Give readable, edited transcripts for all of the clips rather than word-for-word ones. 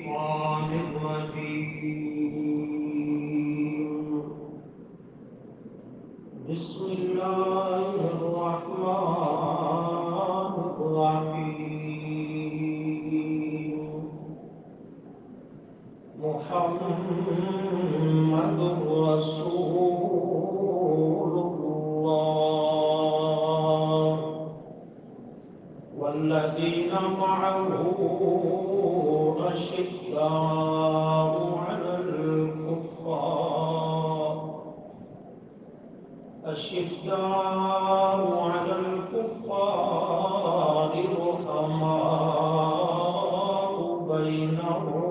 الشيطان الرجيم. بسم الله الرحمن الرحيم. محمد رسول الله والذين معه أشداء على الكفار رحماء بينهم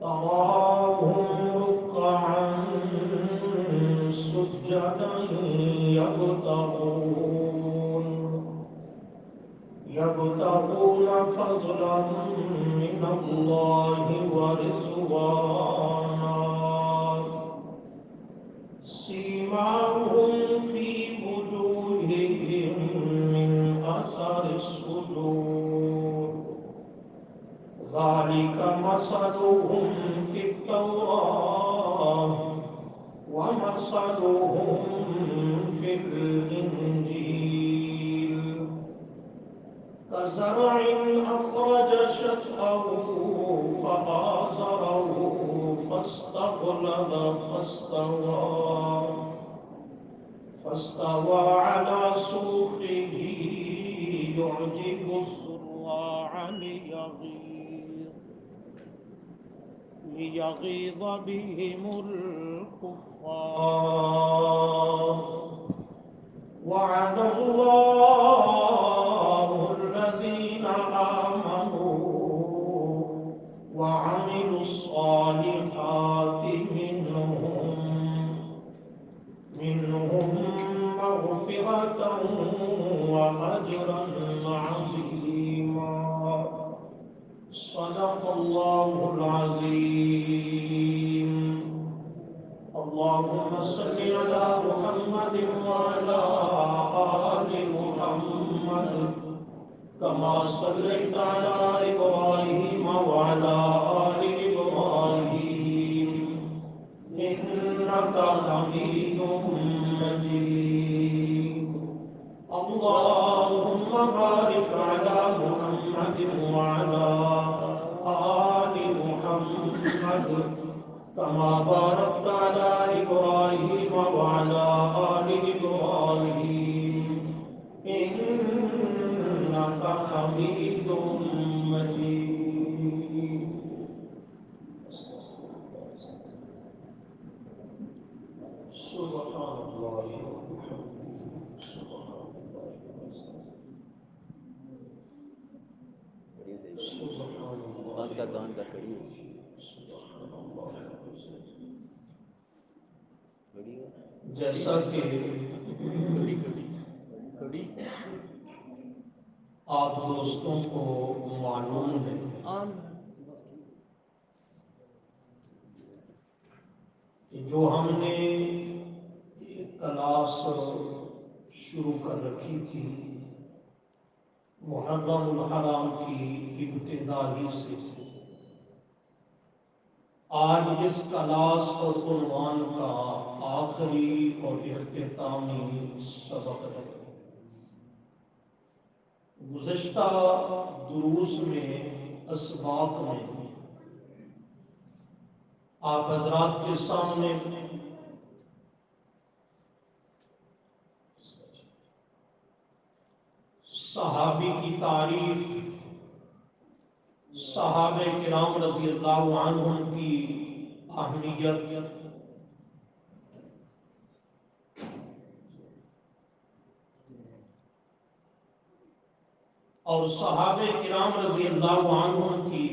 تراهم ركعا سجدا يبتغون فضلا من الله ورضوانا سيماهم في وجوههم من أثر السجود ذلك مثلهم في التوراة ومثلهم في الإنجيل كزرع أخرج شطأه فآزره فاستغلظ فاستوى على سوقه يعجب الزراع ليغيظ بهم الكفار وعد الله الذين آمنوا وعملوا الصالحات منهم مغفرة وأجرا عظيما. صدق الله العظيم. اللهم صل على محمد وعلى آل محمد كما صليت على إبراهيم وعلى آل إبراهيم إنك حميد مجيد. اللهم بارك على محمد وعلى آل محمد كما باركت على إبراهيم وعلى آل إبراهيم إنك حميد مجيد. سبحان الله وبحمده سبحان الله سبحان الله سبحان الله. جیسا کہ آپ دوستوں کو معلوم ہے کہ جو ہم نے کلاس شروع کر رکھی تھی محرم الحرام کی ابتدا ہی سے آج اس کلاس اور عنوان کا آخری اور اختتامی سبق ہے. گزشتہ دروس میں اسباق میں آپ حضرات کے سامنے صحابی کی تعریف، صحابہ کرام رضی اللہ عنہم کی اہمیت اور صحابہ کرام رضی اللہ عنہم کی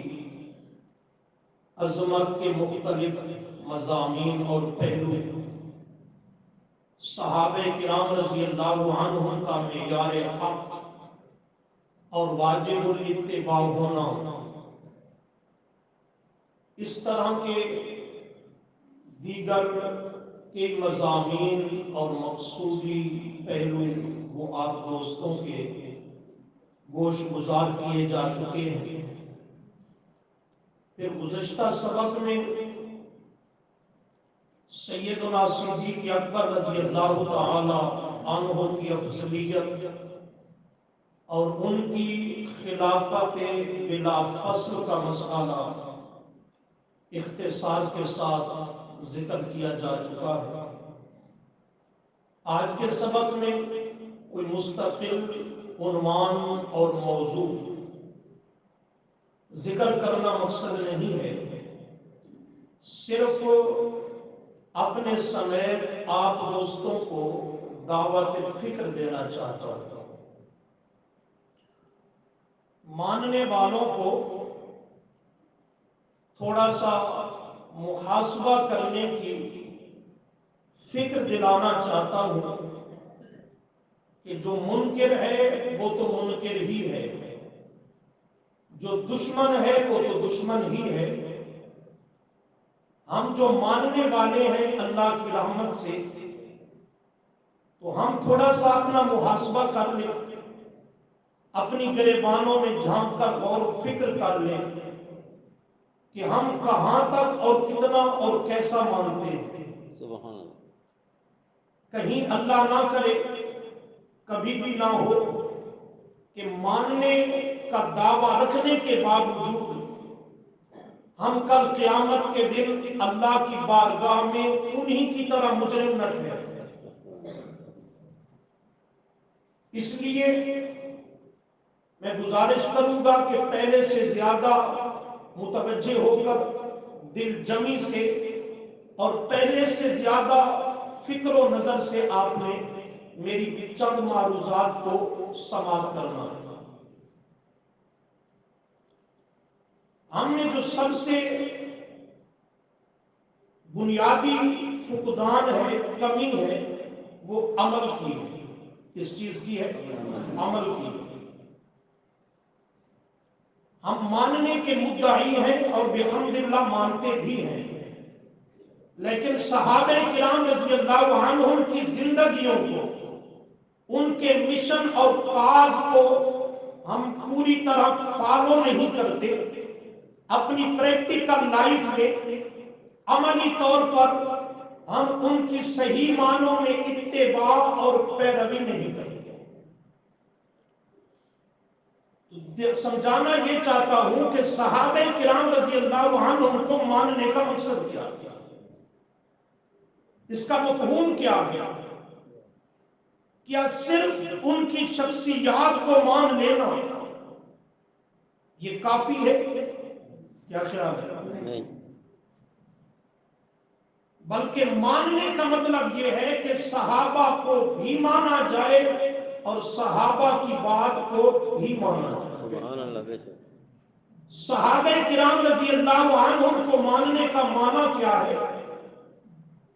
عظمت کے مختلف مضامین اور پہلو، صحابہ کرام رضی اللہ عنہم کا معیار حق اور واجب الاتباع ہونا، اس طرح کے دیگر کے مضامین اور مقصودی پہلو وہ آپ دوستوں کے گوش گزار کیے جا چکے ہیں. پھر گزشتہ سبق میں سیدنا صدیق اکبر رضی اللہ تعالی عنہ کی افضلیت اور ان کی خلافت بلا فصل کا مسئلہ اختصار کے ساتھ ذکر کیا جا چکا ہے۔ آج کے سبق میں کوئی مستقل عنوان اور موضوع ذکر کرنا مقصد نہیں ہے، صرف اپنے سمیت آپ دوستوں کو دعوت فکر دینا چاہتا ہوں۔ ماننے والوں کو تھوڑا سا محاسبہ کرنے کی فکر دلانا چاہتا ہوں کہ جو منکر ہے وہ تو منکر ہی ہے، جو دشمن ہے وہ تو دشمن ہی ہے۔ ہم جو ماننے والے ہیں اللہ کی رحمت سے، تو ہم تھوڑا سا اپنا محاسبہ کر لیں، اپنی گریبانوں میں جھانک کر غور و فکر کر لیں کہ ہم کہاں تک اور کتنا اور کیسا مانتے ہیں۔ سبحان اللہ۔ کہیں اللہ نہ کرے، کبھی بھی نہ ہو کہ ماننے کا دعویٰ رکھنے کے باوجود ہم کل قیامت کے دن اللہ کی بارگاہ میں انہی کی طرح مجرم نہ ٹھہریں۔ اس لیے میں گزارش کروں گا کہ پہلے سے زیادہ متوجہ ہو کر دل جمی سے اور پہلے سے زیادہ فکر و نظر سے آپ نے میری چند معروضات کو سماعت کرنا ہے۔ ہم نے جو سب سے بنیادی فقدان ہے، کمی ہے، وہ عمل کی ہے۔ کس چیز کی ہے؟ عمل کی ہے۔ ہم ماننے کے مدعی ہیں اور بحمداللہ مانتے بھی ہیں، لیکن صحابہ کرام رضی اللہ عنہم کی زندگیوں کو، ان کے مشن اور کاز کو ہم پوری طرح فالو نہیں کرتے۔ اپنی پریکٹیکل لائف میں عملی طور پر ہم ان کی صحیح معنوں میں اتباع اور پیروی نہیں کرتے۔ سمجھانا یہ چاہتا ہوں کہ صحابہ کرام رضی اللہ عنہم کو ماننے کا مقصد کیا ہے، اس کا مفہوم کیا ہے؟ کیا صرف ان کی شخصیات کو مان لینا یہ کافی ہے؟ کیا خیال ہے؟ نہیں۔ بلکہ ماننے کا مطلب یہ ہے کہ صحابہ کو بھی مانا جائے اور صحابہ کی بات کو بھی مانا جائے۔ سبحان اللہ۔ بے شک صحابہ کرام رضی اللہ عنہم کو ماننے کا معنی کیا ہے؟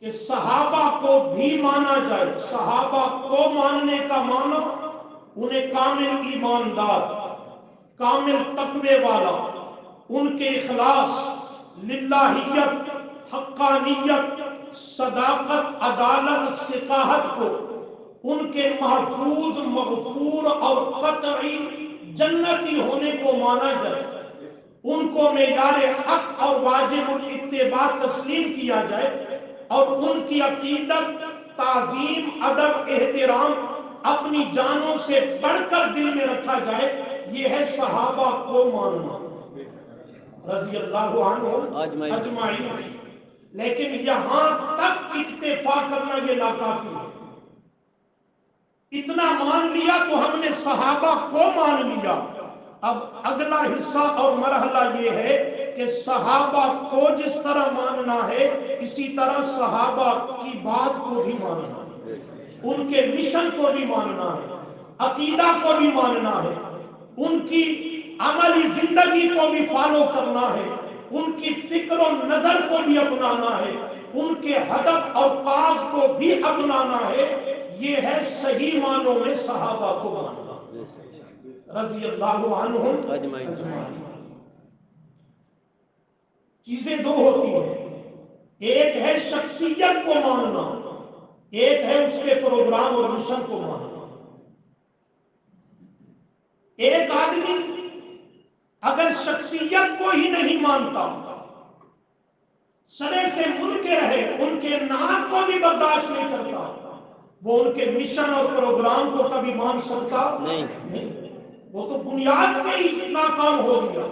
کہ صحابہ کو بھی مانا جائے۔ صحابہ کو ماننے کا معنی انہیں کامل ایماندار، کامل تقوی والا، ان کے اخلاص، للہیت، حقانیت، صداقت، عدالت، صقاحت کو ان کے محفوظ، مغفور اور قطعی جنتی ہونے کو مانا جائے، ان کو معیار حق اور واجب الاتباع تسلیم کیا جائے، اور ان کی عقیدت، تعظیم، ادب، احترام اپنی جانوں سے بڑھ کر دل میں رکھا جائے۔ یہ ہے صحابہ کو ماننا رضی اللہ عنہ اجمعین۔ لیکن یہاں تک اکتفا کرنا یہ ناکافی ہے۔ اتنا مان لیا تو ہم نے صحابہ کو مان لیا۔ اب اگلا حصہ اور مرحلہ یہ ہے کہ صحابہ کو جس طرح ماننا ہے، اسی طرح صحابہ کی بات کو بھی ماننا ہے، ان کے مشن کو بھی ماننا ہے، عقیدہ کو بھی ماننا ہے، ان کی عملی زندگی کو بھی فالو کرنا ہے، ان کی فکر و نظر کو بھی اپنانا ہے، ان کے ہدف اور کاز کو بھی اپنانا ہے۔ یہ ہے صحیح معنوں میں صحابہ کو ماننا رضی اللہ عنہم اجمعین۔ چیزیں دو ہوتی ہیں، ایک ہے شخصیت کو ماننا، ایک ہے اس کے پروگرام اور مشن کو ماننا۔ ایک آدمی اگر شخصیت کو ہی نہیں مانتا، سرے سے منکر رہے، ان کے نام کو بھی برداشت نہیں کرتا، وہ ان کے مشن اور پروگرام کو کبھی مان سکتا نہیں، وہ تو بنیاد سے ہی ناکام ہو گیا۔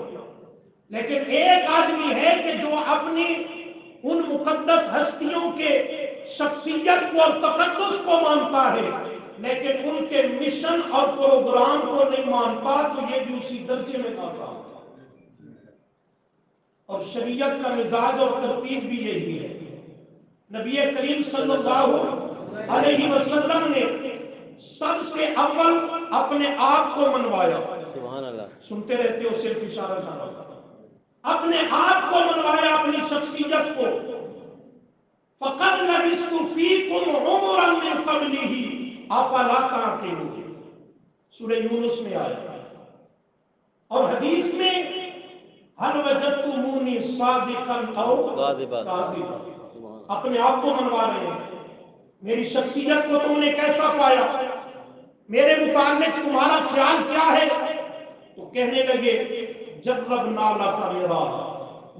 لیکن ایک آدمی ہے کہ جو اپنی ان مقدس ہستیوں کے شخصیت کو اور تقدس کو مانتا ہے لیکن ان کے مشن اور پروگرام کو نہیں مانتا، تو یہ بھی اسی درجے میں ناکام ہے۔ اور شریعت کا مزاج اور ترتیب بھی یہی ہے۔ نبی کریم صلی اللہ علیہ وسلم نے سب سے اول اپنے آپ کو منوایا۔ سبحان اللہ۔ سنتے رہتے ہو، صرف اشارہ کر رہا ہوں۔ اپنے آپ کو منوایا، اپنی شخصیت کو۔ فَقَدْ لَبِثْتُ فِيكُمْ عُمُرًا مِّن قَبْلِهِ أَفَلَا تَعْقِلُونَ، سورہ یونس میں آیا۔ اور حدیث میں هَلْ وَجَدْتُمُونِي صَادِقًا أَوْ كَاذِبًا، اپنے آپ کو منوا رہے ہیں۔ میری شخصیت کو تم نے کیسا پایا؟ میرے متعلق تمہارا خیال کیا ہے؟ تو کہنے لگے جربنا لک مرارا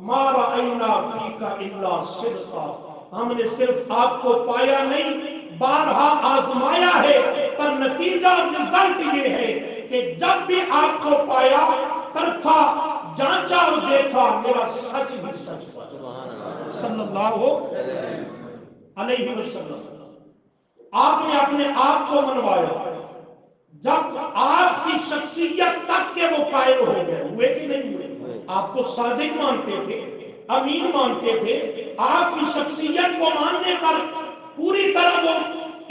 ما رأینا فیک الا صدقا، ہم نے صرف آپ کو پایا نہیں، بارہا آزمایا ہے، پر نتیجہ اور رزلٹ یہ ہے کہ جب بھی آپ کو پایا، پرکھا، جانچا اور دیکھا، میرا سچ ہی سچ پایا۔ صلی اللہ علیہ وسلم، آپ نے اپنے آپ کو منوایا۔ جب آپ کی شخصیت تک کے وہ قائل ہو گئے، ہوئے کہ نہیں ہوئے؟ آپ کو صادق مانتے تھے، امین مانتے تھے، آپ کی شخصیت کو ماننے پر پوری طرح وہ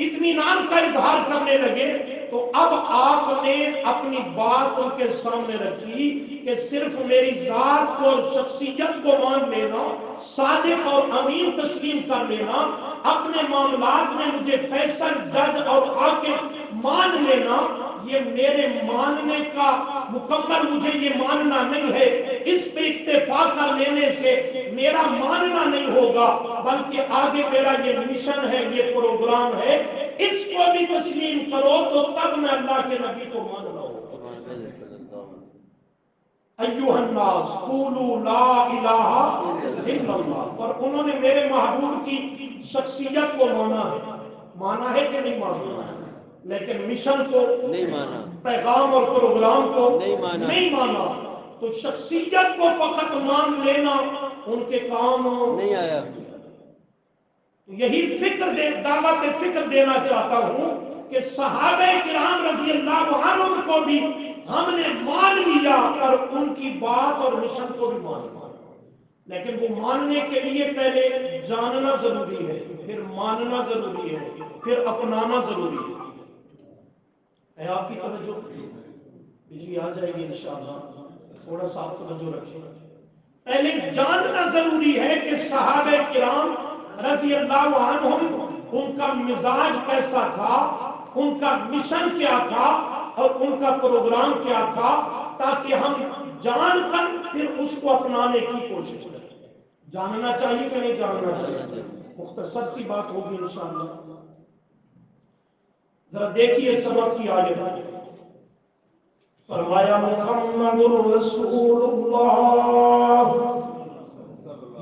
اطمینان کا اظہار کرنے لگے، تو اب آپ نے اپنی بات ان کے سامنے رکھی کہ صرف میری ذات کو اور شخصیت کو مان لینا، صادق اور امین تسلیم کر لینا، اپنے معاملات میں مجھے فیصل، جج اور حاکم مان لینا، یہ میرے ماننے کا مکمل مجھے یہ ماننا نہیں ہے۔ اس پہ اکتفا کر لینے سے میرا ماننا نہیں ہوگا، بلکہ آگے میرا یہ مشن ہے، یہ پروگرام ہے، اس کو بھی تسلیم کرو تو تب میں اللہ کے نبی کو مان رہا ہوں۔ ایھا الناس قولوا لا الہ الا اللہ، اور انہوں نے میرے محبوب کی شخصیت کو مانا ہے کہ نہیں مانا، لیکن مشن کو نہیں مانا، پیغام اور پروگرام کو نہیں مانا۔ تو شخصیت کو فقط مان لینا ان کے کام نہیں آیا۔ یہی دعوت فکر دینا چاہتا ہوں کہ صحابہ کرام رضی اللہ عنہم کو بھی ہم نے مان لیا، اور ان کی بات اور مشن کو بھی مان لیا، لیکن وہ ماننے کے لیے پہلے جاننا ضروری ہے، پھر ماننا ضروری ہے، پھر اپنانا ضروری ہے۔ آپ کی توجہ، بجلی آ جائے گی انشاءاللہ، تھوڑا سا آپ توجہ رکھیں۔ پہلے جاننا ضروری ہے کہ صحابہ کرام رضی اللہ عنہم ان کا مزاج کیسا تھا، ان کا مشن کیا تھا اور ان کا پروگرام کیا تھا، تاکہ ہم جان کر پھر اس کو اپنانے کی کوشش کریں۔ جاننا چاہیے کہ نہیں جاننا چاہیے؟ مختصر سی بات ہوگی انشاءاللہ۔ ذرا دیکھیے سبق کی آیت، فرمایا محمد رسول اللہ،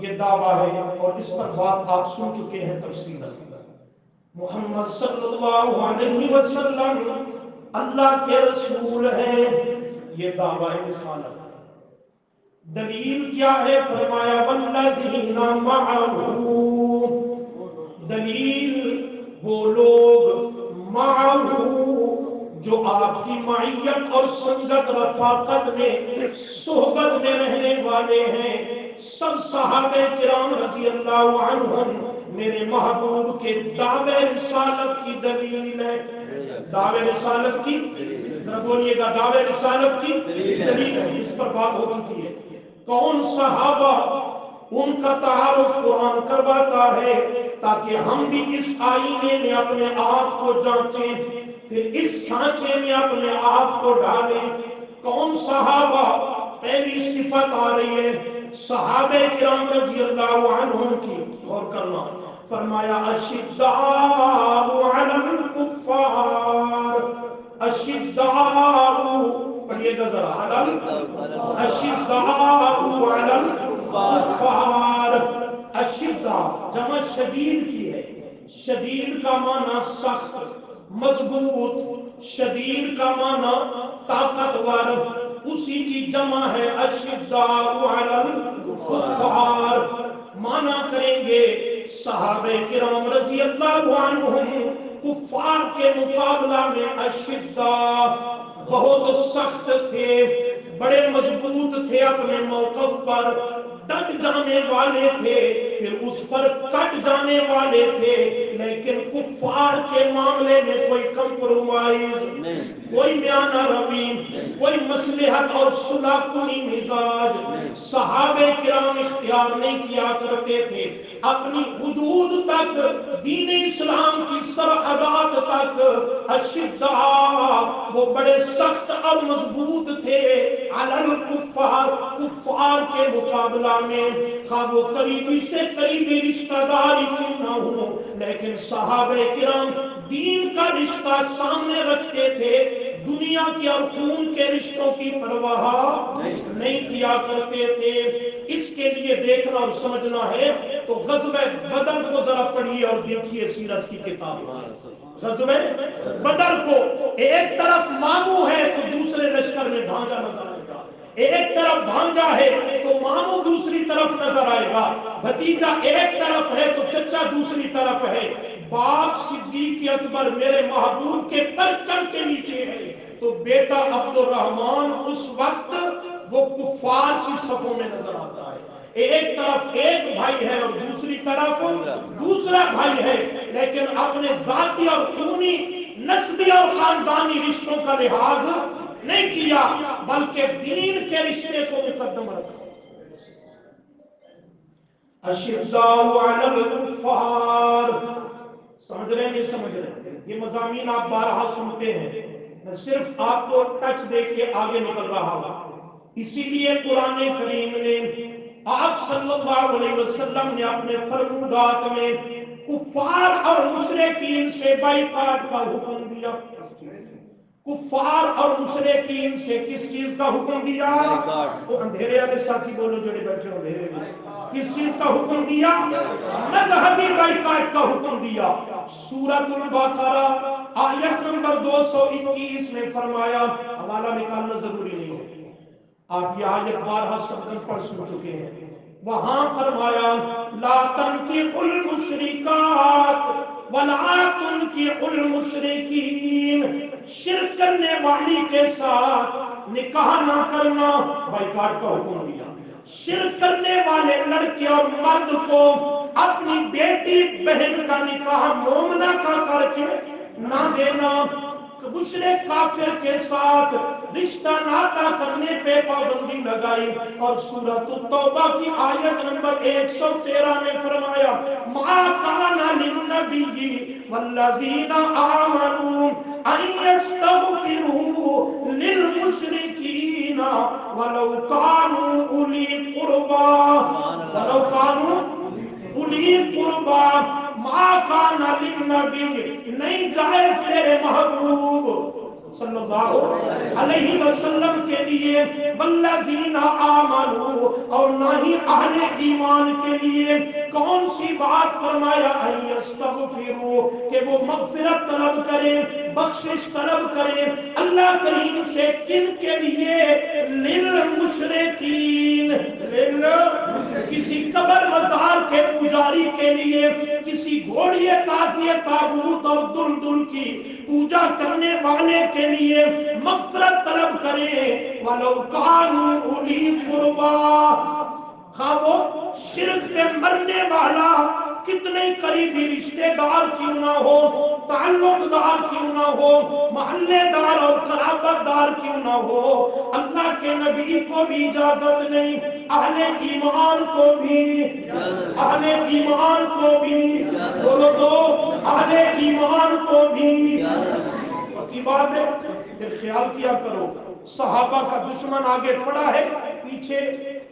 یہ دعویٰ ہے اور اس پر بات آپ سن چکے ہیں تفصیلاً۔ محمد صلی اللہ علیہ وسلم اللہ کے رسول ہیں، یہ دعویٰ رسالت ہے۔ دلیل کیا ہے؟ فرمایا والذین معہ، دلیل وہ لوگ معہ جو آپ کی معیت اور سنگت رفاقت میں صحبت میں رہنے والے ہیں، سب صحابہ کرام رضی اللہ عنہم میرے محبوب کے دعوے رسالت کی دلیل ہے۔ دعوے رسالت کی ذرا بولیے گا، دعوے رسالت کی دلیل ہے، اس پر بات ہو چکی ہے۔ کون صحابہ؟ ان کا تعارف قرآن کرواتا ہے تاکہ ہم بھی اس آئینے میں اپنے آپ کو جانچیں، پھر اس سانچے میں اپنے آپ کو ڈالیں۔ کون صحابہ؟ پہلی صفت آ رہی ہے صحابہ کرام رضی اللہ عنہم کی، غور کرنا، فرمایا اشداء علی الکفار، اشداء پڑھیے گا ذرا، اشداء علی الکفار، اشداء جمع شدید کی ہے، شدید کا معنی سخت مضبوط، شدید کا معنی طاقتور، اسی کی جمع ہے اشداء علی الکفار۔ معنی کریں گے صحابہ کرام رضی اللہ عنہم کفار کے مقابلہ میں اشداء بہت سخت تھے، بڑے مضبوط تھے، اپنے موقف پر ڈٹ جانے والے تھے، پھر اس پر کٹ جانے والے تھے، لیکن کفار کے معاملے میں کوئی کمپرومائز، کوئی میانہ روی، کوئی مصلحت اور صلح کنی مزاج صحابہ کرام اختیار نہیں کیا کرتے تھے۔ اپنی حدود تک، دین اسلام کی سرحدات تک اشداء وہ بڑے سخت اور مضبوط تھے علی الکفار، کفار کے مقابلہ میں، خواہ وہ قریبی سے قریبی رشتہ داری کیوں نہ ہو، لیکن صحابہ کرام دین کا رشتہ سامنے رکھتے تھے، دنیا کے اور خون کے رشتوں کی پرواہ نہیں کیا کرتے تھے۔ اس کے لیے دیکھنا اور سمجھنا ہے تو غزوہ بدر کو ذرا پڑھیے اور دیکھیے سیرت کی کتاب۔ غزوہ بدر کو ایک طرف ماموں ہے تو دوسرے لشکر میں بھانجا نظر آئے گا، ایک طرف بھانجا ہے تو ماموں دوسری طرف نظر آئے گا، بھتیجا ایک طرف ہے تو چچا دوسری طرف ہے، باپ صدیق اکبر میرے محبوب کے پرچم کے نیچے ہے تو بیٹا عبد الرحمن اس وقت وہ کفار کی صفوں میں نظر آتا ہے۔ ایک طرف ایک بھائی ہے اور دوسری طرف دوسرا بھائی ہے، لیکن اپنے ذاتی اور خونی نسبی اور خاندانی رشتوں کا لحاظ نہیں کیا، بلکہ دین کے رشتے کو مقدم رکھا۔ اشداء علی الکفار، سمجھ رہے ہیں نہیں سمجھ رہے؟ یہ مضامین آپ بارہا سنتے ہیں، میں صرف آپ کو ٹچ دے کے آگے نکل رہا ہوں۔ اسی لیے قرآن کریم نے آپ صلی اللہ علیہ وسلم نے اپنے فرمودات میں کفار اور مشرکین سے بائیکاٹ کا حکم دیا۔ کفار اور مشرکین سے کس چیز کا حکم دیا؟ وہ اندھیرے والے ساتھی بولو جڑے بیٹھے اندھیرے میں، کس چیز کا حکم دیا؟ مذہبی بائیکاٹ کا حکم دیا۔ سورۃ البقرہ آیت نمبر 221 میں فرمایا، حوالہ نکالنا ضروری نہیں ہے، آپ یہ آیت بارہا سبقن پڑھ سن چکے ہیں، وہاں فرمایا لا تنکحوا المشرکات ولا تنکحوا المشرکین، شرک کرنے والی کے ساتھ نکاح نہ کرنا، بائیکاٹ کا حکم دیا۔ شرک کرنے والے لڑکے اور مرد کو اپنی بیٹی بہن کا نکاح مومنہ کا کر کے نہ دینا، مشرک کافر کے ساتھ رشتہ ناتا کرنے پہ پابندی لگائی۔ اور سورۃ التوبہ کی آیت نمبر 113 میں فرمایا ما کان للنبی والذین آمنوا ان یستغفروا للمشرکین ولو کانوا اولی قربا، ما کان للنبی، نہیں جائز میرے محبوب صلی اللہ علیہ وسلم کے لیے، والذین آمنوا، اور نہ ہی اہل ایمان کے لیے، کون سی بات فرمایا؟ ان یستغفروا، کہ وہ مغفرت طلب کریں، بخشش طلب کریں اللہ کریم سے، کن کے لیے؟ للمشرکین، کسی قبر مزار کے پجاری کے لیے، کسی گھوڑی تازی تابوت اور دلدل کی پوجا کرنے والے کے لیے مغفرت طلب کریں، وَلَوْ كَانُوا أُولِي قُرْبَىٰ، خواہ وہ شرک پہ مرنے والا کتنے قریبی رشتہ دار کیوں نہ ہو، تعلق دار کیوں نہ ہو، محلے دار اور قرابت دار کیوں نہ ہو، اللہ کے نبی کو بھی اجازت نہیں، اہل ایمان کو بھی، اہل ایمان کو بھی، بولو تو اہل ایمان کو بھی۔ کی بات ہے، پھر خیال کیا کرو، صحابہ کا دشمن آگے کھڑا ہے، پیچھے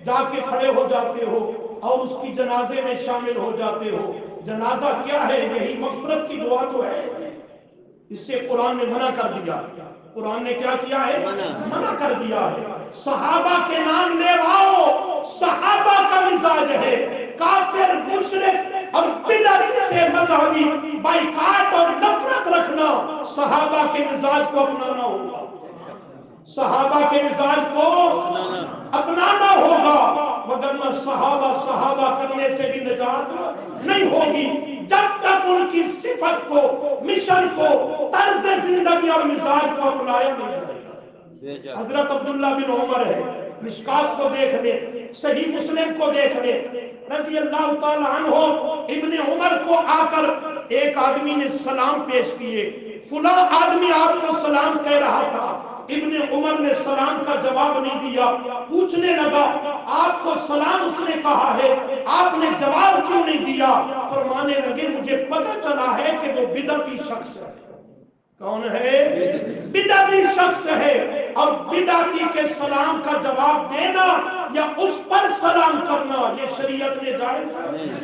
جا کے کھڑے ہو جاتے ہو اور اس کی جنازے میں شامل ہو جاتے ہو۔ جنازہ کیا ہے؟ یہی مغفرت کی دعا تو ہے، اس سے قرآن نے منع کر دیا۔ قرآن نے کیا کیا ہے؟ منع۔ منع کر دیا ہے۔ صحابہ کے نام لیواؤ صحابہ کا مزاج ہے، کافر مشرک اور بدعت سے مذہبی بائیکاٹ اور نفرت رکھنا صحابہ کے مزاج کو اپنانا ہوگا، صحابہ کے مزاج کو اپنانا ہوگا، وگرنہ صحابہ کرنے سے بھی نجات نہیں ہوگی جب تک ان کی صفت کو، مشن کو، طرز زندگی اور مزاج کو اپنایا نہیں جائے گا۔ حضرت عبداللہ بن عمر ہے، مشکات کو دیکھ لیں، صحیح مسلم کو دیکھ لیں، رضی اللہ تعالی عنہ ابن عمر کو آ کر ایک آدمی نے سلام پیش کیے، فلاں آدمی آپ کو سلام کہہ رہا تھا، ابن عمر نے سلام کا جواب نہیں دیا، پوچھنے لگا آپ کو سلام اس نے کہا ہے، آپ نے جواب کیوں نہیں دیا؟ فرمانے لگے مجھے پتہ چلا ہے کہ وہ بدعتی شخص ہے۔ کون ہے؟ بدعتی شخص ہے، اور بدعتی کے سلام کا جواب دینا یا اس پر سلام کرنا یہ شریعت میں جائز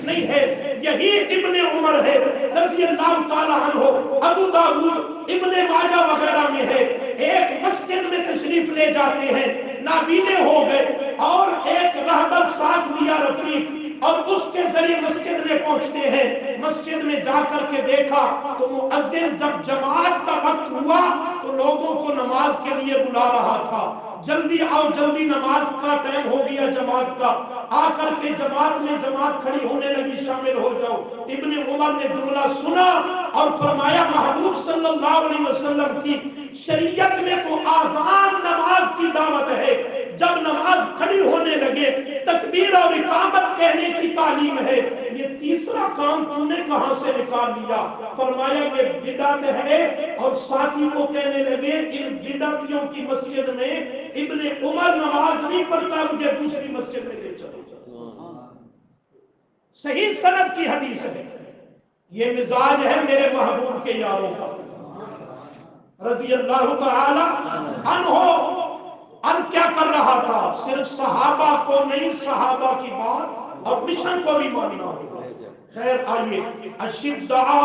نہیں ہے۔ یہی ابن عمر ہے رضی اللہ تعالی عنہ، ابو داؤد، ابن ماجہ وغیرہ میں ہے، ایک مسجد میں تشریف لے جاتے ہیں، نابینے ہو گئے اور ایک رہبر ساتھ لیا رفیق، اور اس کے ذریعے مسجد میں پہنچتے ہیں، مسجد میں جا کر کے دیکھا تو مؤذن جب جماعت کا وقت ہوا تو لوگوں کو نماز کے لیے بلا رہا تھا، جلدی آؤ جلدی نماز کا ٹائم ہو گیا جماعت کا، آ کر کے جماعت میں جماعت کھڑی ہونے لگی، شامل ہو جاؤ۔ ابن عمر نے جملہ سنا اور فرمایا محبوب صلی اللہ علیہ وسلم کی شریعت میں تو آذان نماز کی دعوت ہے، جب نماز کھڑی ہونے لگے تکبیر اور اقامت کہنے کی تعلیم ہے، یہ تیسرا کام تو نے کہاں سے نکال لیا؟ فرمایا یہ بدعت ہے، اور ساتھی کو کہنے لگے ان بدعتیوں کی مسجد میں ابن عمر نماز نہیں پڑھتا، مجھے دوسری مسجد میں لے چلو۔ صحیح سند کی حدیث ہے، یہ مزاج ہے میرے محبوب کے یاروں کا رضی اللہ تعالی عنہ۔ عرض کیا کر رہا تھا؟ صرف صحابہ کو نہیں، صحابہ کی بات اور مشن کو بھی ماننا ہوگا۔ خیر آئیے، اشداء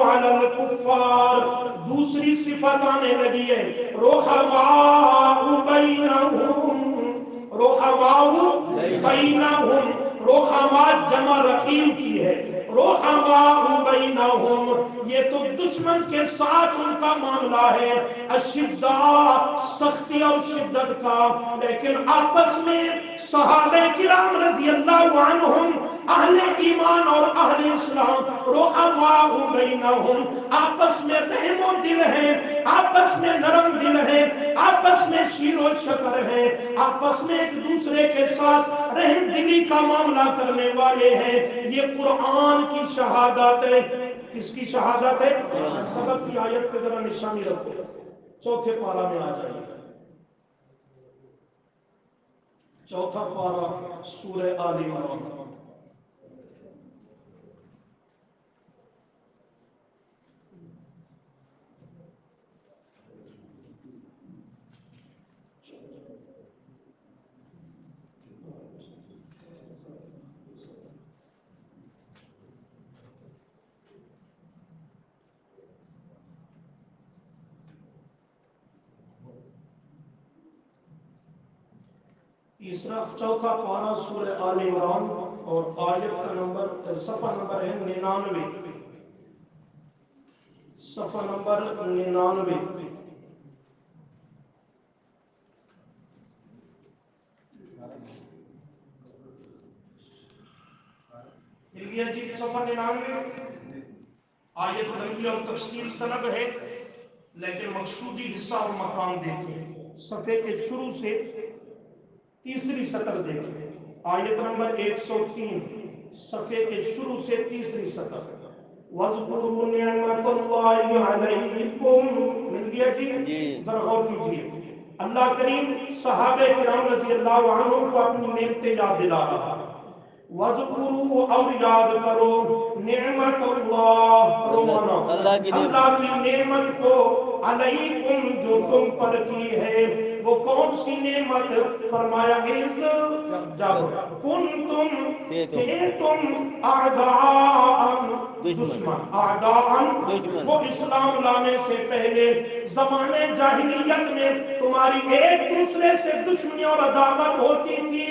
علی الکفار، دوسری صفت آنے لگی ہے، رحماء بینہم، رحماء بینہم، رحماء جمع رحیم کی ہے، رحماء بینہم یہ تو دشمن کے ساتھ ان کا معاملہ ہے، اشداء سختی اور شدت کا، لیکن آپس میں صحابہ کرام رضی اللہ عنہم اہل ایمان اور اہل اسلام رحماء بینہم آپس میں رحم و دل ہے، آپس میں نرم دل ہے، آپس میں شیر و شکر ہے، آپس میں ایک دوسرے کے ساتھ رحم دلی کا معاملہ کرنے والے ہیں۔ یہ قرآن کی شہادت ہے۔ کس کی شہادت ہے؟ سبق کی آیت پہ ذرا نشانی رکھو، چوتھے پارہ میں آ جائیے، چوتھا پارہ سورہ آل عمران۔ تیسرا چوتھا پارہ سورہ آل عمران اور آیت کا نمبر صفحہ نمبر ہے 99، صفحہ نمبر 99۔ مل گیا جی صفحہ 99؟ آیت لمبی اور تفصیل طلب ہے لیکن مقصودی حصہ اور مقام دیکھیں، صفحے کے شروع سے تیسری سطر دیکھیں، آیت نمبر 103، صفحے کے شروع سے تیسری سطر، وَاذْكُرُوا نِعْمَةَ اللَّهِ عَلَيْكُمْ۔ مل گیا جی؟ ذرا غور کیجئے، اللہ کریم صحابہ کرام رضی اللہ عنہ کو اپنی نعمتیں یاد دلا رہا ہے۔ وَاذْكُرُوا اور یاد کرو نعمت اللہ، اللہ کی نعمت کو، علیکم جو تم پر کی ہے، وہ کون سی نعمت؟ فرمایا اذ جب کنتم تھے تم اعداء دشمن اعداء دشمن وہ اسلام لانے سے پہلے زمانے جاہلیت میں تمہاری ایک دوسرے سے دشمنی اور عداوت ہوتی تھی،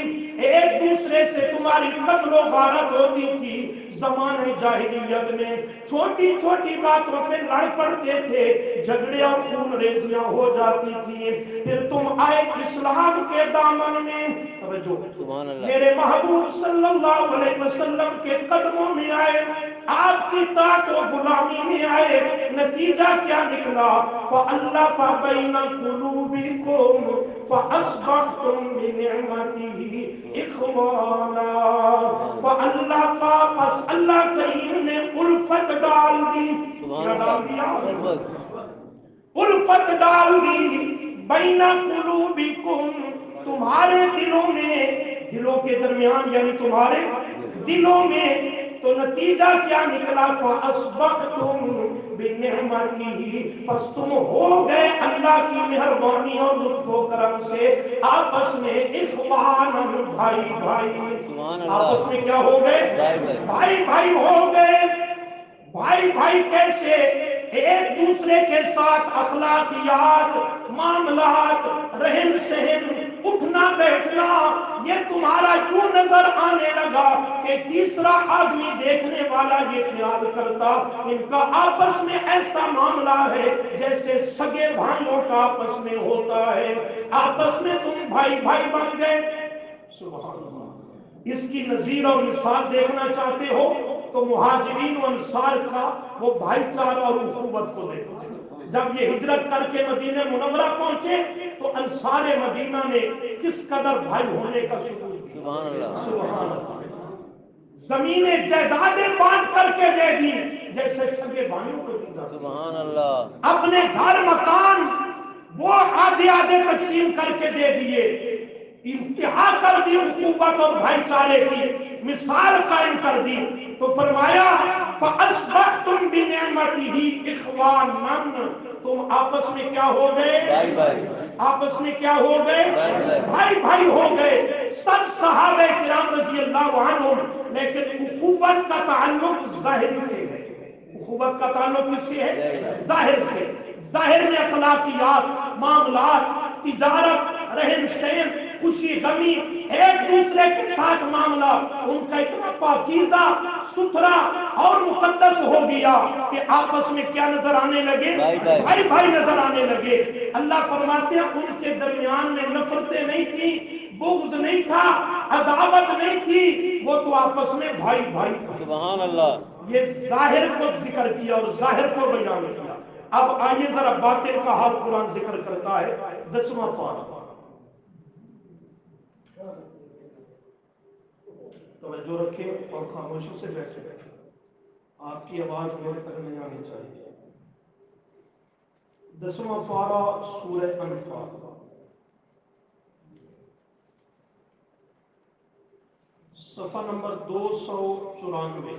ایک دوسرے سے تمہاری قتل و غارت ہوتی تھی۔ زمانے جاہلیت میں چھوٹی چھوٹی باتوں پہ لڑ پڑتے تھے، جھگڑے اور خون ریزیاں ہو جاتی تھی۔ پھر تم آئے اسلام کے دامن میں، توجہ، سبحان اللہ میرے محبوب صلی اللہ علیہ وسلم کے قدموں میں آئے، آپ کی طاعت و غلامی میں آئے، نتیجہ کیا نکلا؟ فَأَلَّفَ بَيْنَ قُلُوبِكُمْ فَأَصْبَحْتُمْ بِنِعْمَتِهِ إِخْوَانًا۔ فَأَلَّفَ، پس اللہ کریم نے الفت ڈال دی، سبحان کیا ڈال دیا؟ اللہ الفت الفت ڈال دی، بین قلوبکم، تمہارے دلوں میں، دلوں کے درمیان یعنی تمہارے دلوں میں، تو نتیجہ کیا نکلا؟ فَأَصْبَحْتُمْ بِنِعْمَتِهِ، پس تم ہو گئے اللہ کی مہربانی اور لطف و کرم سے آپس میں اخوانا، بھائی بھائی، سبحان اللہ آپس میں کیا ہو گئے؟ بھائی بھائی بھائی بھائی ہو گئے۔ بھائی بھائی کیسے؟ ایک دوسرے کے ساتھ اخلاقیات، معاملات، رہن سہن، اٹھنا بیٹھنا، یہ تمہارا یوں نظر آنے لگا کہ تیسرا آدمی دیکھنے والا یہ خیال کرتا ان کا آپس میں ایسا معاملہ ہے جیسے سگے بھائیوں کا آپس میں ہوتا ہے، آپس میں تم بھائی بھائی بن گئے۔ سبحان اللہ۔ اس کی نظیر اور مثال دیکھنا چاہتے ہو تو مہاجرین و انصار کا وہ بھائی چارہ اور اخوت کو دیکھو۔ جب یہ ہجرت کر کے مدینہ منورہ پہنچے تو انصار مدینہ نے کس قدر بھائی ہونے کا ثبوت دیا۔ سبحان اللہ سبحان اللہ۔ زمینیں جائیدادیں بانٹ کر کے دے دی جیسے سگے بھائیوں کو دی جاتی۔ سبحان اللہ اپنے گھر مکان وہ آدھے آدھے تقسیم کر کے دے دیے، انتہا کر دی اخوت اور بھائی چارے کی، مثال قائم کر دی۔ تو فرمایا فَأَصْبَحْتُمْ بِنِعْمَتِهِ إِخْوَانًا، تم آپس میں کیا ہو گئے؟ بھائی بھائی آپس میں کیا ہو گئے؟ بھائی۔ بھائی بھائی ہو گئے، سب صحابہ کرام رضی اللہ عنہم، لیکن اخوت کا تعلق ظاہری سے ہے۔ اخوت کا تعلق کس سے ہے؟ ظاہر سے۔ ظاہر میں اخلاقیات، معاملات، تجارت، رہن سہن، خوشی غمی، ایک دوسرے کے ساتھ معاملہ ان کا اتنا پاکیزہ، ستھرا اور مقدس ہو گیا کہ آپس میں کیا نظر آنے لگے؟ بھائی بھائی نظر آنے لگے۔ اللہ فرماتے ہیں ان کے درمیان میں نفرتیں نہیں تھی، بغض نہیں تھا، عداوت نہیں تھی، وہ تو آپس میں بھائی بھائی تھا۔ سبحان اللہ۔ یہ ظاہر کو ذکر کیا اور ظاہر کو بیان کیا۔ اب آئیے ذرا باطن کا حال قرآن ذکر کرتا ہے، 10واں پارہ، توجہ رکھیں اور خاموشی سے بیٹھیں، آپ کی آواز میرے تک نہیں آنی چاہیے۔ 10واں پارہ سورہ انفال، صفحہ نمبر 294،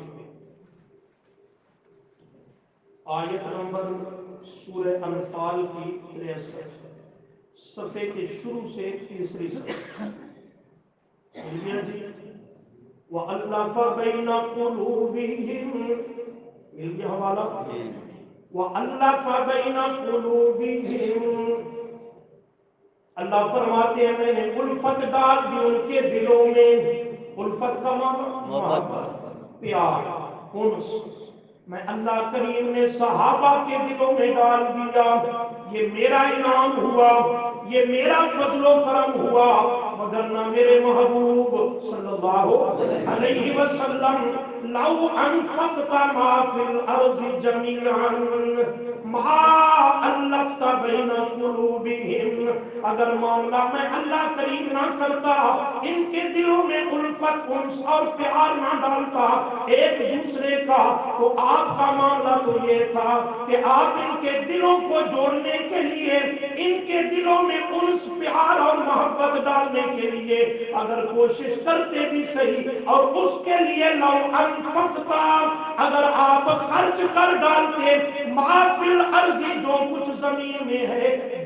آیت نمبر سورہ انفال کی 63، صفحے کے شروع سے تیسری صفحہ۔ مل جی؟ وَأَلَّفَ بَيْنَ قُلُوبِهِمْ، مل گیا حوالہ؟ وَأَلَّفَ بَيْنَ قُلُوبِهِمْ، اللہ فرماتے ہیں میں نے الفت ڈال دی ان کے دلوں میں۔ الفت کا معنی محبت، پیار، انس، میں اللہ کریم نے صحابہ کے دلوں میں ڈال دیا۔ یہ میرا انعام ہوا، یہ میرا فضل و کرم ہوا، وگرنہ میرے محبوب صلی اللہ علیہ وسلم لو انفقت ما فی الارض جمیعا ما الفت بین قلوبہم، اگر معاملہ میں اللہ کریم نہ کرتا، ان کے دلوں میں الفت، انس اور پیار نہ ڈالتا ایک دوسرے کا، تو آپ کا معاملہ تو یہ تھا کہ آپ ان کے دلوں کو جوڑنے کے لیے، ان کے دلوں میں انس، پیار اور محبت ڈالنے کے لیے اگر کوشش کرتے بھی صحیح، اور اس کے لیے لو انفقتا، اگر آپ خرچ کر ڈالتے، ما فی الارض، جو کچھ زمین میں ہے،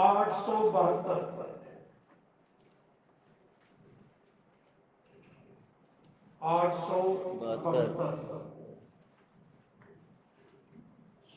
872। 872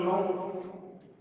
9,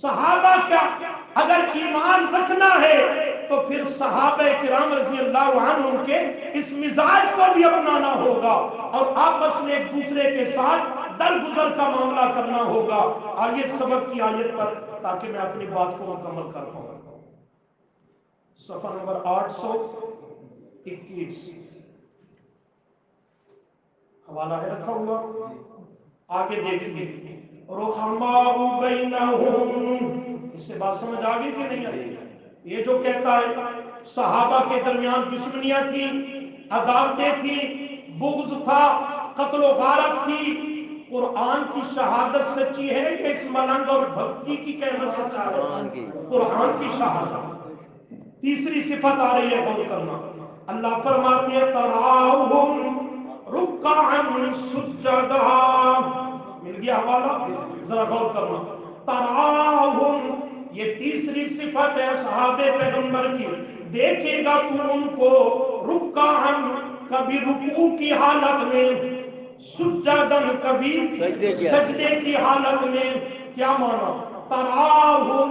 صحابہ کا اگر ایمان رکھنا ہے تو پھر صحابہ کرام رضی اللہ عنہم کے اس مزاج کو بھی اپنانا ہوگا اور آپس میں ایک دوسرے کے ساتھ درگزر کا معاملہ کرنا ہوگا. آئیے سبق کی آیت پر تاکہ میں اپنی بات کو مکمل کر پاؤں. صفحہ نمبر 821 حوالہ ہے رکھا ہوا. آگے دیکھیے رحماء بینہم. اس سے بات سمجھ آگئی کہ نہیں آئی؟ یہ جو کہتا ہے صحابہ کے درمیان دشمنیاں تھی، عداوتیں تھی، بغض تھا، قتل و غارت تھی، قرآن کی شہادت سچی ہے کہ اس ملنگ اور بھکتی کی کہنا سچا ہے؟ قرآن کی شہادت. تیسری صفت آ رہی ہے، غور کرنا. اللہ فرماتے ہیں تراہم رکعا سجدا. مل گیا حوالہ؟ ذرا غور کرنا. تراہم یہ تیسری صفت ہے صحابہ پیغمبر کی. دیکھے گا تو ان کو رکعا کبھی رکوع کی حالت میں، سجدن کبھی سجدے کی حالت میں. کیا مانا؟ تراہم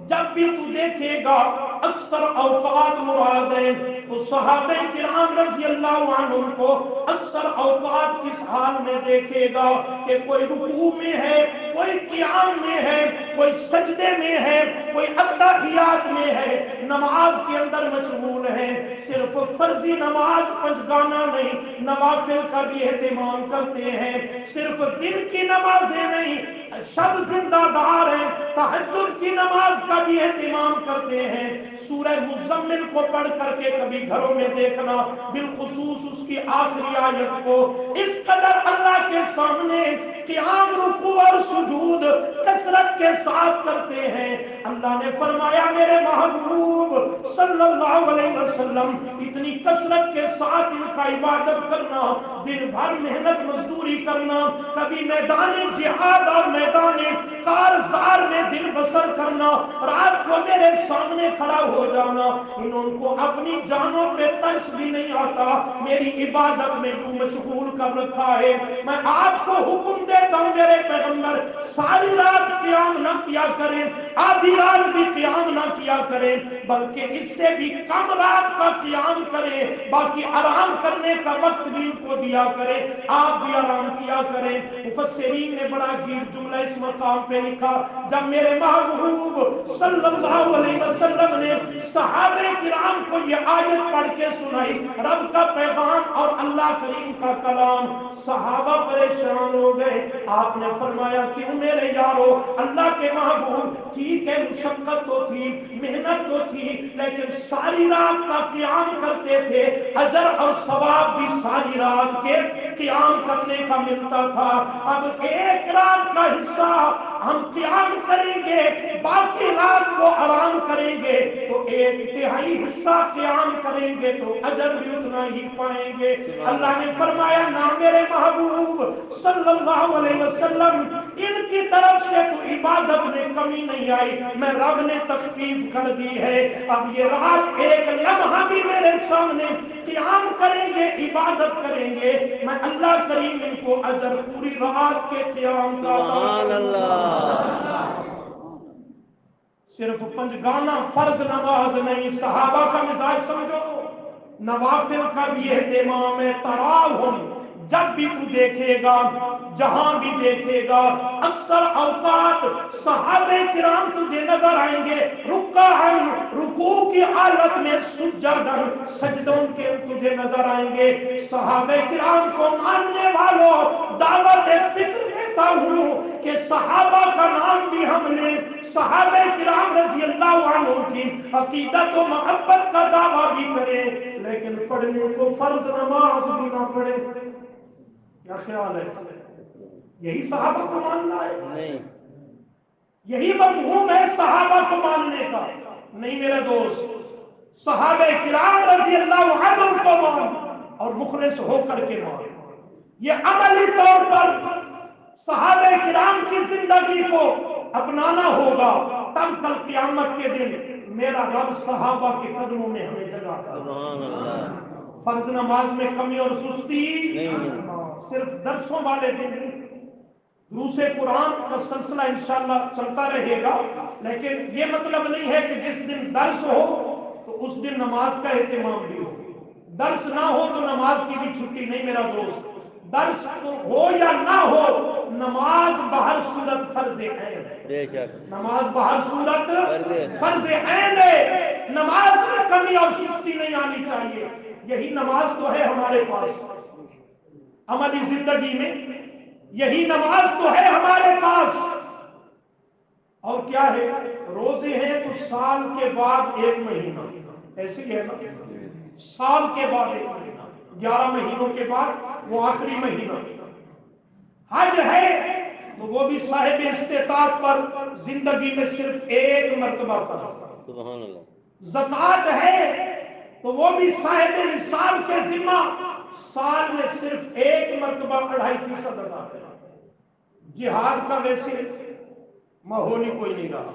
جب بھی تو دیکھے گا، اکثر اوقات مراد ہے تو صحابہ کرام رضی اللہ عنہم کو اکثر اوقات کس حال میں دیکھے گا کہ کوئی رکوع میں ہے، کوئی قیام میں ہے، کوئی سجدے میں ہے، کوئی اتحیات میں ہے، نماز کے اندر مشغول ہے. صرف فرضی نماز پنجگانہ نہیں، نوافل کا بھی اہتمام کرتے ہیں. صرف دن کی نمازیں نہیں، شب زندہ دار ہیں، تہجد کی نماز کا بھی اہتمام کرتے ہیں. سورہ مزمل کو پڑھ کر کے کبھی گھروں میں دیکھنا، بالخصوص اس کی آخری آیت کو. اس قدر اللہ کے سامنے قیام، رکوع اور سجود کثرت کے ساتھ کرتے ہیں. اللہ نے فرمایا میرے محبوب صلی اللہ علیہ وسلم اتنی کثرت کے ساتھ ان کا عبادت کرنا، دن بھر محنت مزدوری کرنا، کبھی میدان جہاد اور میدان کارزار میں دن بسر کرنا، رات کو میرے سامنے کھڑا ہو جانا، انہوں کو اپنی جانوں پہ ترس بھی نہیں آتا. میری عبادت میں جو مشغول کر رکھا ہے. میں آپ کو حکم دیتا ہوں میرے پیغمبر ساری رات قیام نہ کیا کریں، آدھی رات بھی قیام نہ کیا کریں، بلکہ اس سے بھی کم رات کا قیام کریں، باقی آرام کرنے کا وقت بھی ان کو دیا کریں، آپ بھی آرام کیا کریں. مفسرین نے بڑا عجیب جملہ اس مقام پہ لکھا. جب میرے محبوب صلی اللہ علیہ وسلم نے صحابہ کرام کو یہ آیت پڑھ کے سنائی، رب کا پیغام اور اللہ کریم کا کلام، صحابہ پریشان ہو گئے. آپ نے فرمایا کیوں میرے یارو؟ اللہ کے محبوب ٹھیک ہے مشقت تو تھی، محنت تو تھی، لیکن ساری رات کا قیام کرتے تھے، اجر اور ثواب بھی ساری رات کے قیام کرنے کا ملتا تھا. اب ایک رات کا حصہ ہم قیام کریں گے، باقی رات کو آرام کریں گے، تو ایک تہائی حصہ قیام کریں گے تو اجر بھی اتنا ہی پائیں گے. اللہ نے فرمایا نہ میرے محبوب صلی اللہ علیہ وسلم، ان کی طرف سے تو عبادت میں کمی نہیں آئی، میں رب نے تخفیف کر دی ہے. اب یہ رات ایک لمحہ بھی میرے سامنے قیام کریں گے، عبادت کریں گے، میں اللہ کریم ان کو اجر پوری رات کے قیام کا. سبحان اللہ. صرف پنجگانہ فرض نماز نہیں، صحابہ کا مزاج سمجھو، نوافل کا بھی اہتمام ہے. تراہم جب بھی تو دیکھے گا، جہاں بھی دیکھے گا، اکثر اوقات صحابہ کرام تجھے نظر آئیں گے رکعاً رکوع کی حالت میں، سجداً سجدوں کے تجھے نظر آئیں گے. صحابہ کرام کو ماننے والوں دعوت فکر دیتا ہوں کہ صحابہ کا نام بھی ہم نے، صحابہ کرام رضی اللہ عنہ کی عقیدت و محبت کا دعویٰ بھی کریں، لیکن پڑھنے کو فرض نماز بھی نہ پڑھے. کیا خیال ہے؟ یہی صحابہ کو ماننا ہے؟ نہیں. یہی مفہوم ہے صحابہ کو ماننے کا؟ نہیں میرے دوست. صحابہ کرام رضی اللہ عنہ کو مان اور مخلص ہو کر کے مان. یہ عملی طور پر صحابہ کرام کی زندگی کو اپنانا ہوگا، تب کل قیامت کے دن میرا رب صحابہ کے قدموں میں ہمیں جگہ دے. سبحان اللہ. فرض نماز میں کمی اور سستی نہیں. صرف درسوں والے دن نہیں، دروس قرآن کا سلسلہ انشاءاللہ چلتا رہے گا، لیکن یہ مطلب نہیں ہے کہ جس دن درس ہو تو اس دن نماز کا اہتمام بھی ہو، درس نہ ہو تو نماز کی بھی چھٹی نہیں میرا دوست۔ درس ہو یا نہ ہو، نماز بہر صورت فرض عین ہے، بے شک نماز بہر صورت فرض فرض عین ہے، نماز میں کمی اور سستی نہیں آنی چاہیے۔ یہی نماز تو ہے ہمارے پاس عملی زندگی میں، یہی نماز تو ہے ہمارے پاس۔ اور کیا ہے، روزے ہیں تو سال کے بعد ایک مہینہ، ایسی ہے نا، سال کے بعد ایک مہینہ، 11 مہینوں کے بعد وہ آخری مہینہ۔ حج ہے تو وہ بھی صاحب استطاعت پر زندگی میں صرف ایک مرتبہ فرض۔ سبحان اللہ۔ زکوٰۃ ہے تو وہ بھی صاحب نصاب کے ذمہ سال میں صرف ایک مرتبہ 2.5% ادا ہے۔ جہاد کا ویسے ماحول ہی کوئی نہیں رہا،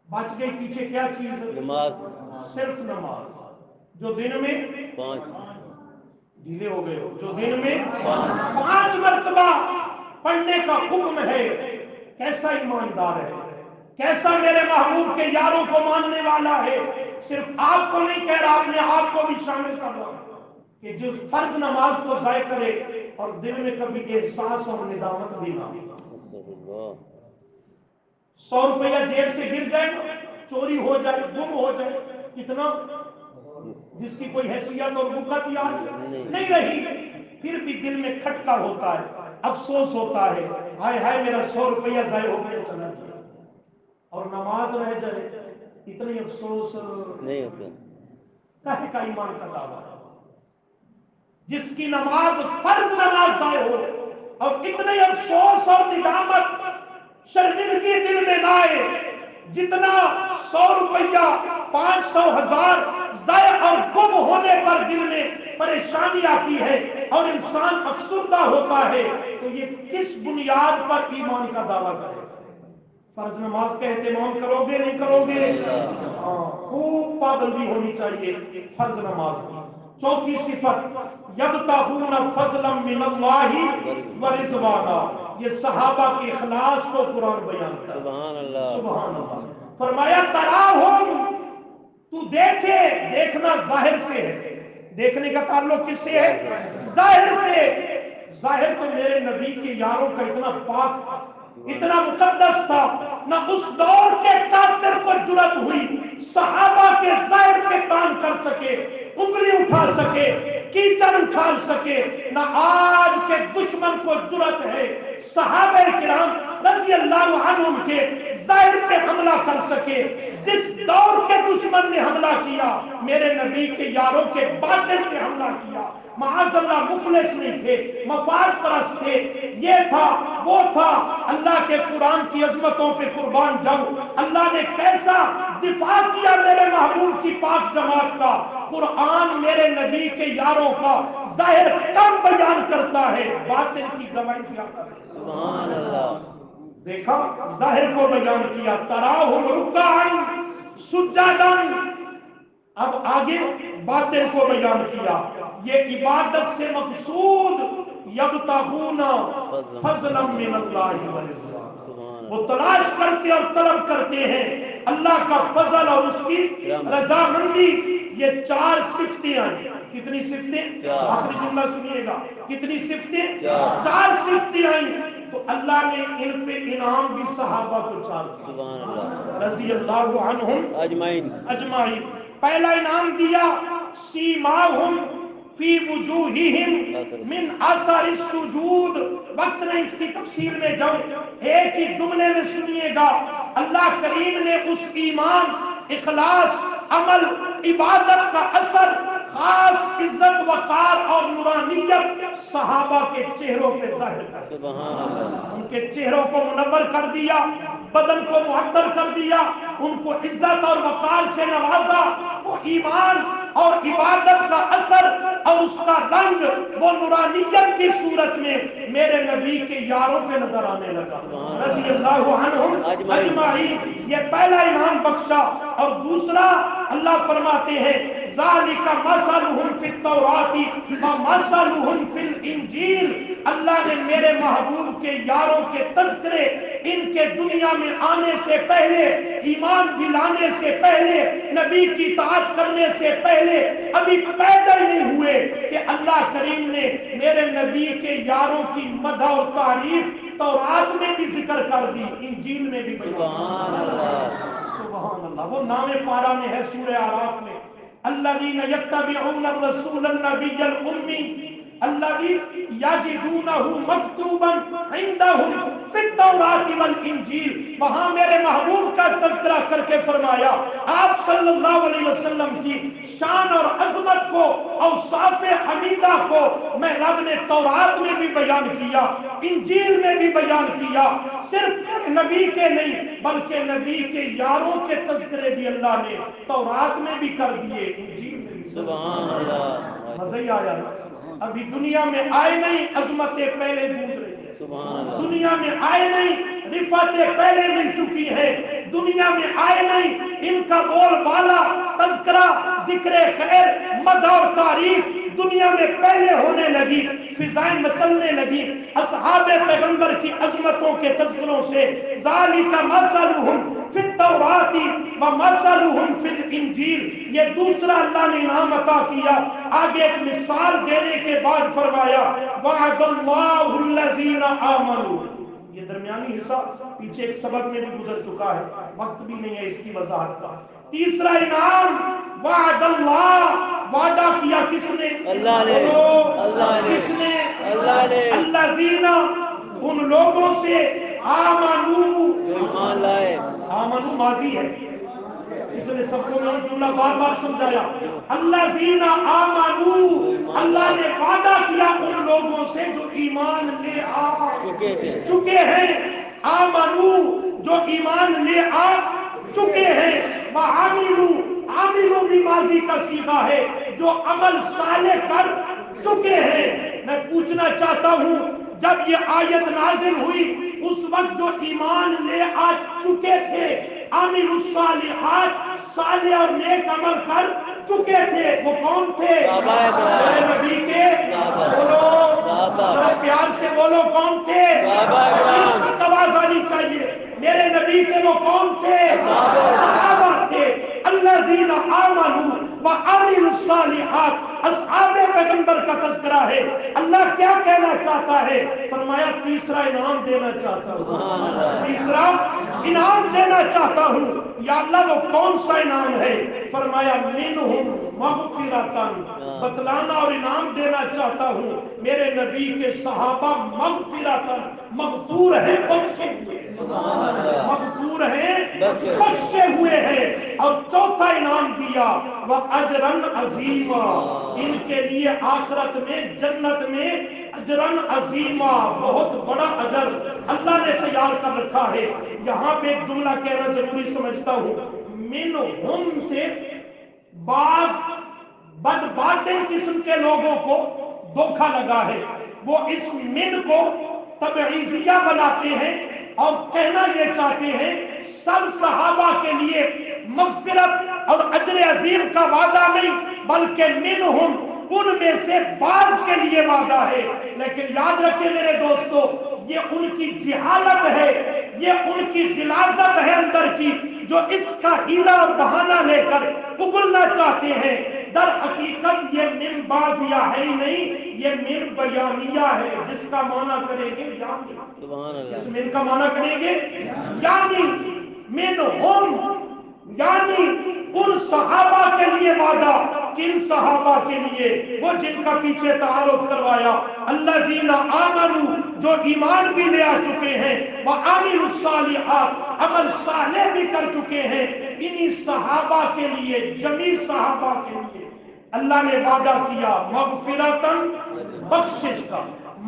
بچ گئی پیچھے کیا چیز ہے؟ نماز، صرف نماز، جو دن میں 5 ڈھیلے ہو گئے ہو، جو دن میں 5 مرتبہ پڑھنے کا حکم ہے۔ کیسا ایماندار ہے، کیسا میرے محبوب کے یاروں کو ماننے والا ہے۔ صرف آپ کو نہیں کہہ رہا، اپنے آپ کو بھی شامل کر رہا کہ جس فرض نماز کو ضائع کرے اور دل میں کبھی احساس اور ندامت بھی نہ ہو۔ 100 روپیہ جیب سے گر جائے، چوری ہو جائے، گم ہو جائے، کتنا جس کی کوئی حیثیت اور بکت یاد نہیں رہی، پھر بھی دل میں کھٹکا ہوتا ہے، افسوس ہوتا ہے، ہائے ہائے میرا 100 روپیہ ضائع ہو گیا چلا گیا۔ اور نماز رہ جائے، اتنی افسوس نہیں ہوتا۔ کہے کا ایمان کا دعویٰ جس کی نماز فرض نماز ضائع ہو اور اتنے افسوس اور ندامت شرمندگی دل میں نہ آئے، جتنا 100 روپیہ 500 1000 ضائع اور گم ہونے پر دل میں پریشانی آتی ہے اور انسان افسردہ ہوتا ہے، تو یہ کس بنیاد پر ایمان کا دعویٰ کرے؟ فرض نماز کا اہتمام کرو گے نہیں کرو گے؟ خوب پابندی ہونی چاہیے فرض نماز کی۔ چوتھی صفت یبتغون فضلا من اللہ ورضوانا، یہ صحابہ کے اخلاص کو قرآن بیان کرتا ہے۔ سبحان اللہ۔ سبحان اللہ۔ فرمایا تراہم، تو دیکھے، دیکھنا ظاہر سے ہے، دیکھنے کا تعلق کس سے ہے؟ ظاہر سے۔ ظاہر تو میرے نبی کے یاروں کا اتنا پاک تھا، اتنا مقدس تھا، نہ اس دور کے کافر کو جرأت ہوئی صحابہ کے ظاہر پہ کام کر سکے، انگلی اٹھا سکے، کیچڑ اچھال سکے، نہ آج کے دشمن کو جرأت ہے صحابہ کرام رضی اللہ عنہم کے ظاہر پہ حملہ کر سکے۔ جس دور کے دشمن نے حملہ کیا، میرے نبی کے یاروں کے باطن پہ حملہ کیا۔ معاذ اللہ مخلص نہیں تھے، مفاد پرست تھے، یہ تھا وہ تھا۔ اللہ کے قرآن کی عظمتوں پہ قربان جاؤں، اللہ نے کیسا دفاع کیا میرے محبوب کی پاک جماعت کا۔ قرآن میرے نبی کے یاروں کا ظاہر کم بیان کرتا ہے، باطن کی گواہی زیادہ ہے۔ سبحان اللہ۔ دیکھا، ظاہر کو بیان کیا، تراہم رکعا سجدا، اب آگے باطن کو بیان کیا۔ یہ عبادت سے مقصود یبتغون فضلا من اللہ ورضوانا، وہ تلاش کرتے اور طلب کرتے ہیں اللہ کا فضل اور اس کی رضامندی۔ یہ 4 صفتیں آئیں، کتنی صفتیں؟ آخری جملہ سنیے گا، کتنی صفتیں؟ 4 صفتیں آئیں، تو اللہ نے ان پہ انعام بھی صحابہ کو 4 دیا، سبحان اللہ، رضی اللہ عنہم اجمعین۔ پہلا انعام دیا سیماہم فی وجوہہم من اثر السجود۔ وقت نہیں اس کی تفصیل میں جاؤں، ایک ہی جملے میں سنیے گا۔ اللہ کریم نے اس ایمان، اخلاص، عمل، عبادت کا اثر، خاص عزت وقار اور نورانیت صحابہ کے چہروں پہ ظاہر کر دیا۔ سبحان اللہ۔ ان کے چہروں کو منور کر دیا، بدن کو معطر کر دیا، ان کو عزت اور وقار سے نوازا۔ وہ ایمان اور عبادت کا اثر اور اس کا رنگ وہ نورانیت کی صورت میں میرے نبی کے یاروں پہ نظر آنے لگا، رضی اللہ عنہم اجمعین۔ یہ پہلا انعام بخشا۔ اور دوسرا اللہ فرماتے ہیں ذالک مثلہم فی التوراۃ ومثلہم فی الانجیل، اللہ نے میرے محبوب کے یاروں کے تذکرے ان کے دنیا میں آنے سے پہلے، ایمان بھی لانے سے پہلے، نبی کی اطاعت کرنے سے پہلے، ابھی پیدا نہیں ہوئے کہ اللہ کریم نے میرے نبی کے یاروں کی مدح و تعریف تورات میں بھی ذکر کر دی، انجیل میں بھی بیان۔ سبحان اللہ، سبحان اللہ۔ وہ نام پارہ میں ہے سورہ اعراف میں، الذین یتبعون الرسول النبی الامی الذی یجدونہ مکتوبا عندہم فی التوراۃ والانجیل، وہاں میرے محبوب کا تذکرہ کر کے فرمایا آپ صلی اللہ علیہ وسلم کی شان اور عظمت کو، اوصاف حمیدہ کو میں رب نے تورات میں بھی بیان کیا، انجیل میں بھی بیان کیا، صرف میرے نبی کے نہیں بلکہ نبی کے یاروں کے تذکرے بھی اللہ نے تورات میں بھی کر دیے، انجیل میں بھی۔ سبحان اللہ، مزہ ہی آیا نا؟ ابھی دنیا میں آئے نہیں، عظمتیں پہلے گونج رہی ہیں، سبحان اللہ، دنیا میں آئے نہیں، رفعتیں پہلے مل چکی ہیں، دنیا میں آئے نہیں، ان کا بول بالا، تذکرہ، ذکر خیر، مدح اور تعریف دنیا میں پہلے ہونے لگی، فضائیں مچلنے لگی اصحاب پیغمبر کی عظمتوں کے تذکروں سے۔ ذالک مثلہم فی التوراۃ ومثلہم فی الانجیل، یہ دوسرا اللہ نے انعام عطا کیا۔ آگے ایک مثال دینے کے بعد فرمایا وعد اللہ الذین آمنوا، یہ درمیانی حصہ پیچھے ایک سبق میں بھی گزر چکا ہے، وقت بھی نہیں ہے اس کی وضاحت کا۔ تیسرا انعام وعد اللہ، وعدہ کیا کس نے؟ اللہ نے، اللہ نے، کس نے؟ اللہ نے، الذین، ان لوگوں سے آمنو، جو ایمان لائے، آمنو ماضی ہے، اس نے سب کو میں جملہ بار بار سمجھایا، الذین آمنو، اللہ نے وعدہ کیا ان لوگوں سے جو ایمان لے آ چکے ہیں، آمنو جو ایمان لے آ چکے ہیں، وعملوا، عاملوں بھی ماضی کا صیغہ ہے، جو عمل صالح کر چکے ہیں۔ میں پوچھنا چاہتا ہوں جب یہ آیت نازل ہوئی اس وقت جو ایمان لے آ چکے تھے، عامل الصالحات، صالح اور نیک عمل کر چکے تھے، وہ کون تھے؟ میرے نبی کے، بولو ذرا پیار سے بولو، کون تھے؟ آواز آنی چاہیے، میرے نبی کے وہ کون تھے؟ صحابہ تھے۔ الذین آمنوا وعملوا الصالحات، اصحاب پیغمبر کا تذکرہ ہے۔ اللہ کیا کہنا چاہتا ہے؟ فرمایا تیسرا انعام دینا چاہتا ہوں، تیسرا انعام دینا چاہتا ہوں۔ یا اللہ وہ کون سا انعام ہے؟ فرمایا منہم مغفرتن، بتلانا اور انعام دینا چاہتا ہوں میرے نبی کے صحابہ مغفرتن، مغفور ہیں، بخشے ہوئے، مغفور ہیں، بخشے ہوئے ہیں۔ اور چوتھا انعام دیا وَأَجْرًا عَظِيمًا، ان کے لیے آخرت میں، جنت میں اجرن عظیمہ، بہت بڑا اجر اللہ نے تیار کر رکھا ہے۔ یہاں پہ ایک جملہ کہنا ضروری سمجھتا ہوں، منہم سے بعض بدباطن قسم کے لوگوں کو دھوکہ لگا ہے، وہ اس من کو تبعیضیہ بناتے ہیں اور کہنا یہ چاہتے ہیں سب صحابہ کے لیے مغفرت اور اجر عظیم کا وعدہ نہیں بلکہ منہم، ان میں سے بعض کے لیے وعدہ ہے۔ لیکن یاد رکھیں میرے دوستو، یہ ان کی جہالت ہے، یہ ان کی غلاظت ہے اندر کی، جو اس کا ہیلا اور بہانہ لے کر اگلنا چاہتے ہیں۔ در حقیقت یہ من بعضیہ ہے ہی نہیں، یہ من بیانیہ ہے، جس کا معنی کریں گے یعنی، اس من کا معنی کریں گے یعنی، منہم یعنی ان صحابہ کے لیے وعدہ، کن صحابہ کے لیے؟ وہ جن کا پیچھے تعارف کروایا، الذین آمنوا، جو ایمان بھی لے آ چکے ہیں، وعاملوا الصالحات، عمل صالح بھی کر چکے ہیں، انہی صحابہ کے لیے، جمیع صحابہ کے لیے اللہ نے وعدہ کیا مغفرتن، بخشش کا،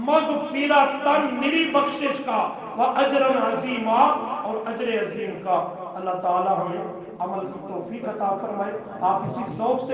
مغفرتن میری بخشش کا، وَأَجْرًا عَظِيمًا اور اجر عظیم کا۔ اللہ تعالی ہمیں عمل کی توفیق عطا فرمائے۔ آپ اسی ذوق سے